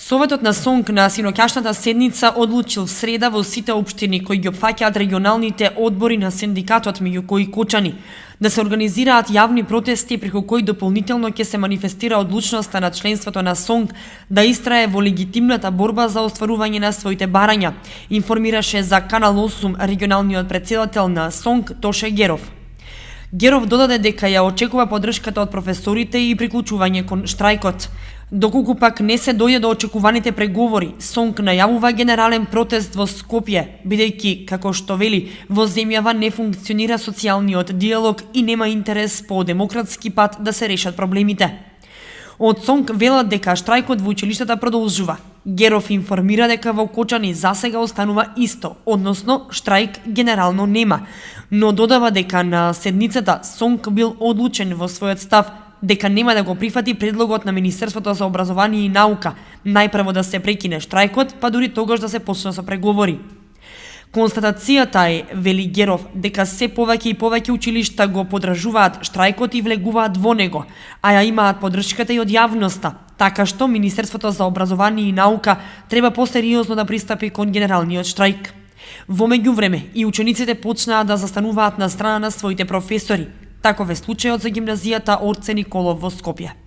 Советот на СОНК на синоќашната седница одлучил в среда во сите општини кои ги опфаќаат регионалните одбори на синдикатот, меѓу кои Кочани, да се организираат јавни протести преку кои дополнително ќе се манифестира одлучноста на членството на СОНК да истрае во легитимната борба за остварување на своите барања, информираше за Канал 8 регионалниот претседател на СОНК Тоше Геров. Геров додаде дека ја очекува поддршката од професорите и приклучување кон штрајкот. Доколку пак не се дојде до очекуваните преговори, СОНК најавува генерален протест во Скопје, бидејќи, како што вели, во земјава не функционира социјалниот диалог и нема интерес по демократски пат да се решат проблемите. Од СОНК велат дека штрајкот во училиштата продолжува. Геров информира дека во Кочани засега останува исто, односно штрајк генерално нема, но додава дека на седницата СОНК бил одлучен во својот став дека нема да го прифати предлогот на Министерството за образование и наука, најпрво да се прекине штрајкот, па дури тогаш да се почне со преговори. Констатацијата е, вели Геров, дека се повеќе и повеќе училишта го подражуваат штрајкот и влегуваат во него, а ја имаат поддршката и од јавноста, така што Министерството за образование и наука треба посериозно да пристапи кон генералниот штрајк. Во меѓувреме и учениците почнаа да застануваат на страна на своите професори. Таков е случајот за гимназијата Орце Николов во Скопје.